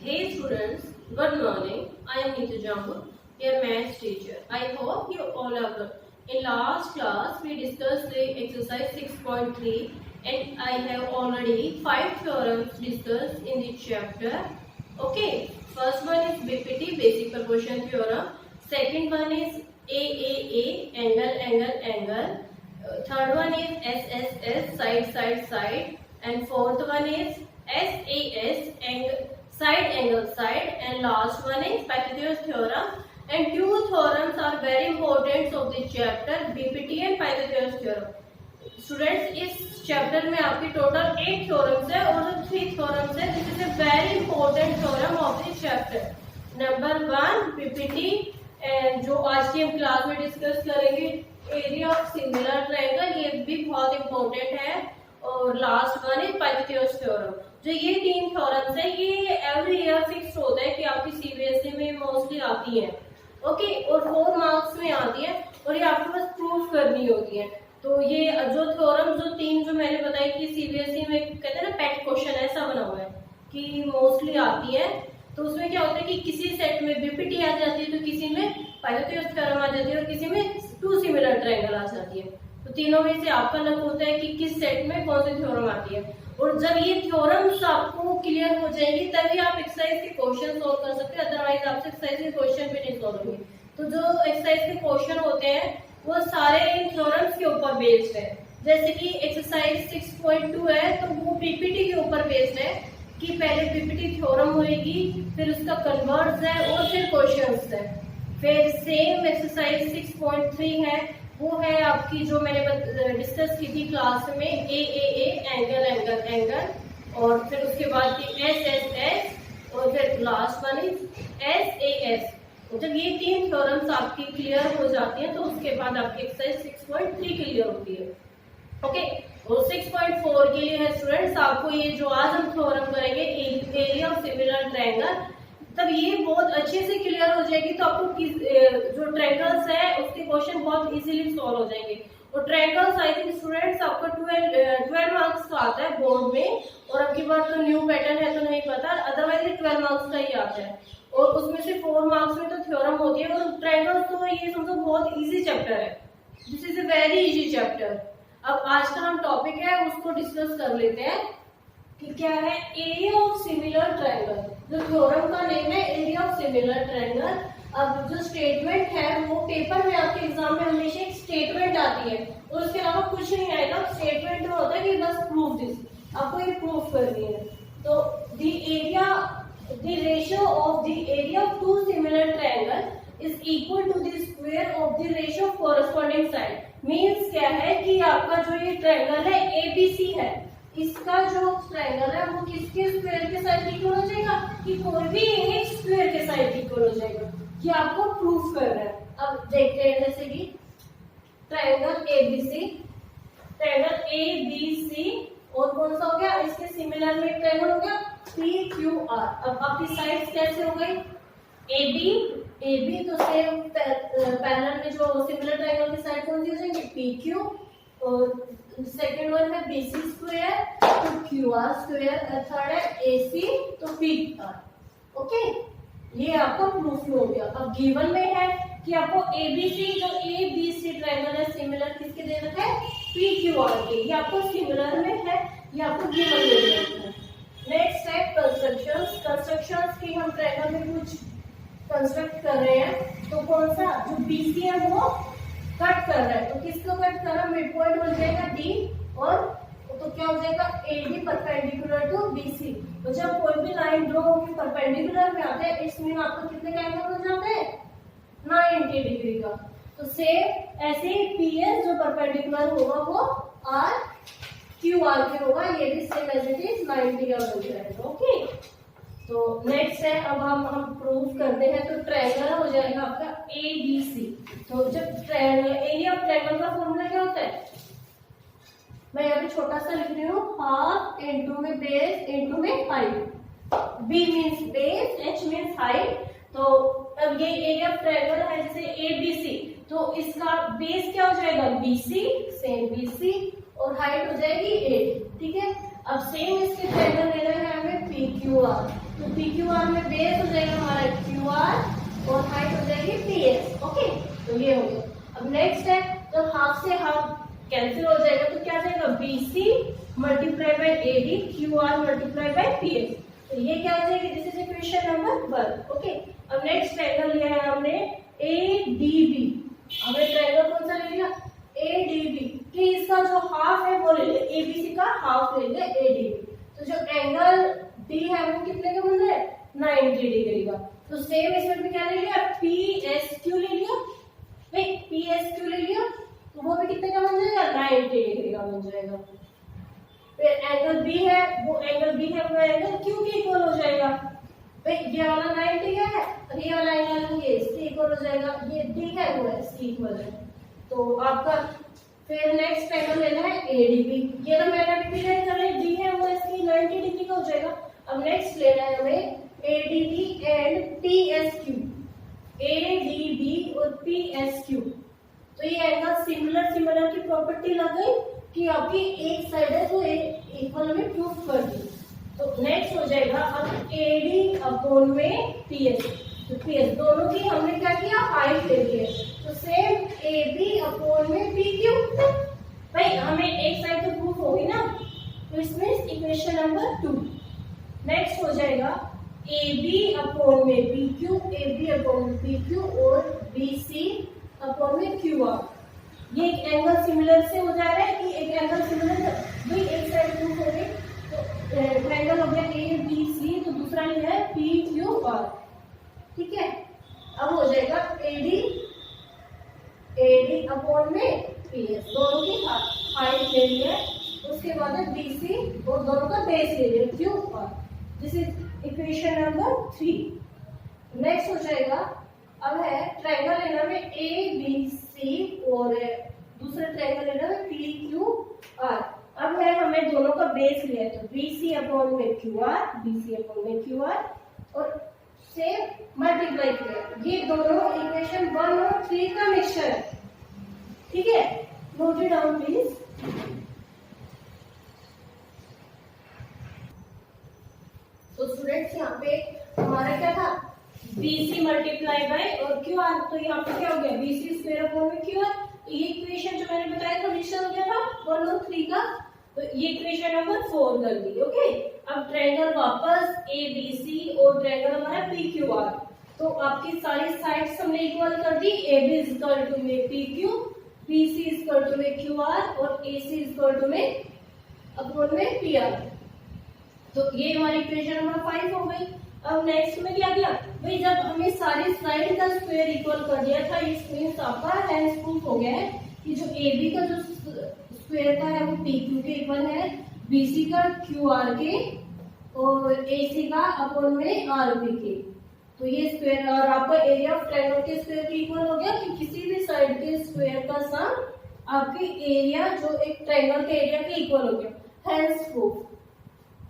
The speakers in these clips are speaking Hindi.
Hey students, good morning. I am Neetu Jambu, your maths teacher. I hope you all are good. In last class, we discussed the exercise 6.3 and I have already 5 theorems discussed in the chapter. Okay, first one is BPT, basic proportion theorem. Second one is AAA, angle. Third one is SSS, side. And fourth one is SAS, side, and last one is Pythagoras theorem. And two theorems are very important of the chapter, BPT and Pythagoras theorem. Students इस चैप्टर में आपकी टोटल 8 थ्योरम्स है और 3 थ्योरम्स है. This is a very important theorem of this chapter. Number 1 PPT, जो आज की हम क्लास में डिस्कस करेंगे एरिया ऑफ सिमिलर ट्रायंगल, ये भी बहुत इंपॉर्टेंट है. और last one is Pythagoras theorem. जो ये 3 थ्योरम्स है ये एवरी ईयर फिक्स होता है कि आपकी सीबीएसई में मोस्टली आती है. ओके, और 4 मार्क्स में आती है और ये आपको बस प्रूफ करनी होती है. तो ये जो थ्योरम जो 3 जो मैंने बताया कि सीबीएसई में कहते हैं ना पेट क्वेश्चन ऐसा बना हुआ है कि मोस्टली आती है. तो उसमें क्या होता है कि किसी सेट में बीपीटी आ जाती है तो किसी में पाइथागोरस थ्योरम आ जाती है और किसी में 2 सिमिलर ट्रायंगल आ जाती है. तो तीनों में से आपका लक होता है कि किस सेट में कौन सी थ्योरम आती है. और जब ये थ्योरम्स आपको क्लियर हो जाएंगी तभी आप एक्सरसाइज के क्वेश्चन सोल्व कर सकते हैं, अदरवाइज आपसे एक्सरसाइज के क्वेश्चन भी नहीं सोल्व होंगे. तो जो एक्सरसाइज के क्वेश्चन होते हैं वो सारे इन थ्योरम्स के ऊपर बेस्ड है. जैसे कि एक्सरसाइज 6.2 है तो वो पीपीटी के ऊपर बेस्ड है कि पहले पीपीटी थ्योरम होएगी, फिर उसका कन्वर्ट्स है और फिर क्वेश्चंस है. फिर सेम एक्सरसाइज 6.3 है, वो है आपकी जो मैंने डिस्कस की थी क्लास में AAA, एंगल, और फिर उसके बाद की SSS और फिर लास्ट वन इज SAS. जब ये 3 थ्योरम्स आपकी क्लियर हो जाती हैं तो उसके बाद आपकी एक्सरसाइज 6.3 क्लियर होती है. ओके, और 6.4 के लिए है स्टूडेंट्स आपको ये जो आज हम थ्योरम करेंगे एरिया ऑफ सिमिलर ट्रायंगल, तब ये बहुत अच्छे से क्लियर हो जाएगी. तो आपको जो ट्रायंगल्स है उसके क्वेश्चन बहुत इजीली सॉल्व हो जाएंगे. और ट्रायंगल्स आई थिंक स्टूडेंट्स आपको 12 मार्क्स का आता है बोर्ड में, और अब की बार तो न्यू पैटर्न है तो नहीं पता, अदरवाइज ये 12 मार्क्स का ही आता है. और उसमें से 4 मार्क्स में तो थ्योरम होती है. और ट्रायंगल्स तो ये समझो बहुत इजी चैप्टर है. This is a very easy chapter. अब आज का हम टॉपिक है उसको डिस्कस कर लेते हैं कि क्या है एरिया ऑफ सिमिलर ट्रायंगल. जो थ्योरम का नेम है एरिया ऑफ सिमिलर ट्रायंगल. अब जो स्टेटमेंट है वो पेपर में आपके एग्जाम में हमेशा एक स्टेटमेंट आती है और उसके अलावा कुछ नहीं आएगा. स्टेटमेंट में होता है कि बस प्रूफ दिस, आपको ये प्रूफ करनी है. तो the ratio of the area of 2 similar triangle is equal to the square of the ratio of corresponding side. Means क्या है कि आपका जो ये ट्रायंगल है ABC है, इसका जो ट्रायंगल है वो किसके स्क्वायर के साइड इक्वल हो जाएगा, कि कोई भी एक स्क्वायर के साइड इक्वल हो जाएगा, कि आपको प्रूफ करना है. अब देखते हैं जैसे कि ट्रायंगल ABC और कौन सा हो गया, इसके सिमिलर में एक ट्रायंगल हो गया PQR. अब आपकी साइड्स कैसे हो गई AB, तो सेम पैरेलल में जो सिमिलर ट्रायंगल की साइड कौन सी हो जाएंगी PQ, और सेकंड वन है BC स्क्वायर तो QR स्क्वायर, थर्ड है AC तो PR. ओके, ये आपका प्रूफ हो गया. अब गिवन में है कि आपको ABC जो ABC ट्रायंगल है सिमिलर किसके दे रखा है PQR के, ये आपको सिमिलर में है, ये आपको गिवन में दे रखा है. नेक्स्ट है कंस्ट्रक्शंस की हम ट्रायंगल में कुछ कंस्ट्रक्ट कर रहे हैं. तो कौन सा जो BC है वो कट कर रहा है, तो किसको कट कर रहा है, मिड पॉइंट हो जाएगा D, और तो क्या हो जाएगा AD परपेंडिकुलर टू BC. तो जब कोई भी लाइन ड्रॉ होकर परपेंडिकुलर में आते हैं इसमें आपको कितने का एंगल हो जाते हैं 90 डिग्री का. तो सेम ऐसे ही PS जो परपेंडिकुलर होगा वो QR के होगा, ये भी सेम एज इट इज 90 का बन जाएगा. ओके, तो नेक्स्ट है अब हम प्रूफ करते हैं. तो ट्रायंगल हो जाएगा आपका ABC. तो जब एरिया ऑफ ट्रायंगल का फॉर्मूला क्या होता है, मैं यहाँ पे छोटा सा लिख रही हूँ, हाफ इंटू में बेस इंटू में height. B means base, H means height. तो अब ये एरिया ऑफ ट्रायंगल है जैसे ABC, तो इसका बेस क्या हो जाएगा BC, सेम BC, और हाइट हो जाएगी 8. ठीक है, अब सेम इसके ट्रायंगल लेना है हमें PQ. Q R. तो पी क्यू आर में बेस हो जाएगा हमारा क्यू आर और हाइट हो जाएगी पी एस। ओके, तो ये हो गया। अब नेक्स्ट है, जब हाफ से हाफ कैंसिल हो जाएगा तो क्या जाएगा, B C multiply by A D Q R multiply by P S. तो ये क्या हो जाएगी, this is equation number 1। Okay, अब नेक्स्ट ट्रायंगल लिया है हमने ए डी बी। हमने ट्रायंगल कौन सा ले लिया, ए डी बी, कि इसका जो हाफ है वो ले ले, ए बी सी का हाफ ले ले ए डी बी। तो जो एंगल डी है वो कितने का बन रहा है, 90 डिग्री का। तो सेम इसमें भी क्या ले लिया, पी एस क्यू ले लिया, पी एस क्यू ले लिया, तो वो भी कितने का बन जाएगा, 90 डिग्री का बन जाएगा। फिर एंगल बी है, वो एंगल क्यू के इक्वल हो जाएगा। भाई ये वाला 90 है और ये वाला एंगल ये इसके इक्वल हो जाएगा, ये डी है वो इसके इक्वल है। तो आपका फिर नेक्स्ट एंगल लेना है एडीबी। ये तो मैंने अभी क्लियर कर रही, डी है वो इसकी 90 डिग्री का हो जाएगा। अब नेक्स्ट लेना है हमें एडीबी एंड पीएसक्यू, एडीबी और पीएसक्यू। तो ये एंगल सिमिलर की प्रॉपर्टी लग गई कि आपकी एक साइड है तो इक्वल में प्रूफ कर दी। तो नेक्स्ट हो जाएगा अब एडी अपॉन में पीएस। तो पीएस दोनों की हमने क्या किया, हाइट ले ली है। तो सेम ए बी अपॉन में पी क्यू। भाई हमें एक साइड तो प्रूफ होगी ना, तो इसमें इक्वेशन नंबर 2। नेक्स्ट हो जाएगा ए बी अपॉन में P Q, A B upon में पी क्यू और बी सी अपॉन में क्यू आर। ये एक एंगल सिमिलर से हो जा रहा है कि एक एंगल सिमिलर भाई एक साइड प्रूफ हो गई। तो ट्रायंगल हो गया ए बी सी, तो दूसरा लिया है पी क्यू आर। ठीक है, अब हो जाएगा एडी अपॉन में पीएस, दोनों की हाइट ले ली है। उसके बाद है बीसी और दोनों का बेस ले लिया Q R. This is equation number 3। Next हो जाएगा अब है ट्रायंगल लेना में ए बी सी और दूसरा ट्रायंगल लेना में पी क्यू आर। अब है हमें दोनों का बेस लिया है, तो बी सी अपॉन में Q R, B C upon में क्यू आर और से मल्टीप्लाई किया। ये दोनों इक्वेशन 1 और 3 का मिक्सचर है। ठीक है, नोट इट डाउन प्लीज। तो स्टूडेंट्स यहाँ पे हमारा क्या था, BC मल्टीप्लाई बाय और क्यू आर। तो यहाँ पे क्या हो गया, BC स्क्वायर अपॉन में क्यू आर। ये इक्वेशन जो मैंने बताया था मिक्सचर हो गया था 1 और 3 का। तो ये इक्वेशन नंबर 4 कर दी। ओके, अब ट्रायंगल वापस ABC और ट्रायंगल हमारा PQR। तो आपकी सारी साइड्स हमने इक्वल कर दी। AB इज इक्वल टू में PQ, BC is equal to में QR और AC इज इक्वल टू में अपॉन में PR। तो ये हमारी इक्वेशन नंबर 5 हो गई। अब नेक्स्ट में क्या किया भाई, जब हमें सारी साइड का स्क्वायर इक्वल कर दिया था, इस मींस आपका हैंस प्रूफ हो गया है कि जो AB का जो स्क्वायर का है वो PQ के इक्वल है, BC का QR के और AC का अपॉन में RP के। तो ये स्क्वायर और आपका एरिया ऑफ ट्रायंगल के स्क्वायर के इक्वल हो गया कि किसी भी साइड के स्क्वायर का सम आपके एरिया जो एक ट्रायंगल के एरिया के इक्वल हो गया। Hence proof.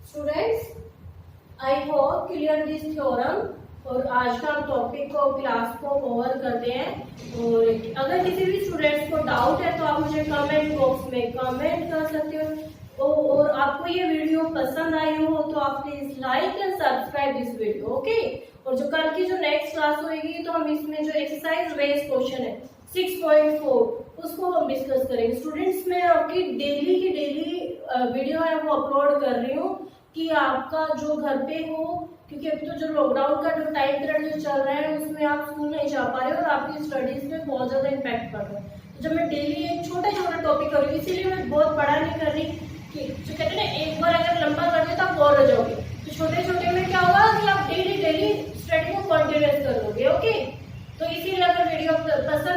Students, I hope clear this theorem. और आज का टॉपिक को क्लास को ओवर करते हैं। और अगर किसी भी स्टूडेंट्स को डाउट है तो आप मुझे कमेंट बॉक्स में कमेंट कर सकते हो। और आपको ये वीडियो पसंद आई हो तो आप please like and subscribe this video. Okay, और जो कल की जो नेक्स्ट क्लास होगी तो हम इसमें जो एक्सरसाइज बेस्ड क्वेश्चन है 6.4 उसको हम डिस्कस करेंगे। स्टूडेंट्स, मैं आपकी डेली की डेली वीडियो है वो अपलोड कर रही हूँ कि आपका जो घर पे हो, क्योंकि अभी तो जो लॉकडाउन का जो टाइम पीरियड जो चल रहा है उसमें आप स्कूल नहीं जा पा रहे हो और आपकी स्टडीज पे बहुत ज्यादा इम्पैक्ट पड़ रहा है। तो जब मैं डेली एक छोटा छोटा टॉपिक कर रही हूँ, इसीलिए मैं बहुत बड़ा नहीं कर रही कि जो कहते हैं ना एक बार अगर लंबा कर दिया तो आप बोर हो जाओगे। तो छोटे छोटे में क्या होगा कि आप डेली डेली स्टडी को कंटिन्यूस कर लोगे। ओके, तो इसीलिए अगर वीडियो पसंद